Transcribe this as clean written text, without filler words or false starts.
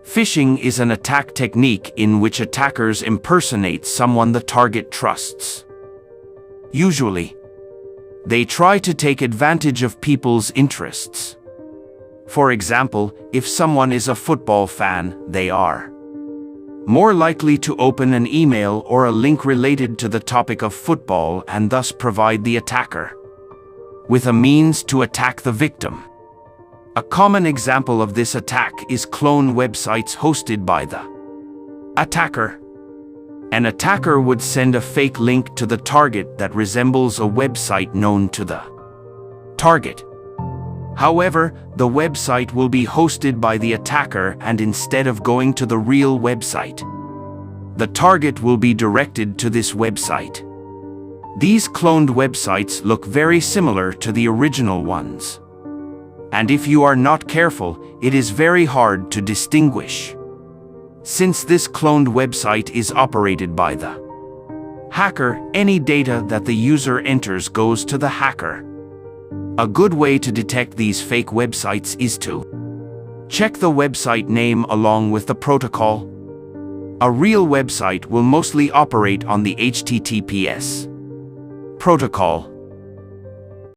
Phishing is an attack technique in which attackers impersonate someone the target trusts. Usually, they try to take advantage of people's interests. For example, if someone is a football fan, they are more likely to open an email or a link related to the topic of football and thus provide the attacker with a means to attack the victim. A common example of this attack is clone websites hosted by the attacker. An attacker would send a fake link to the target that resembles a website known to the target. However, the website will be hosted by the attacker, and instead of going to the real website, the target will be directed to this website. These cloned websites look very similar to the original ones. And if you are not careful, it is very hard to distinguish. Since this cloned website is operated by the hacker, any data that the user enters goes to the hacker. A good way to detect these fake websites is to check the website name along with the protocol. A real website will mostly operate on the HTTPS protocol.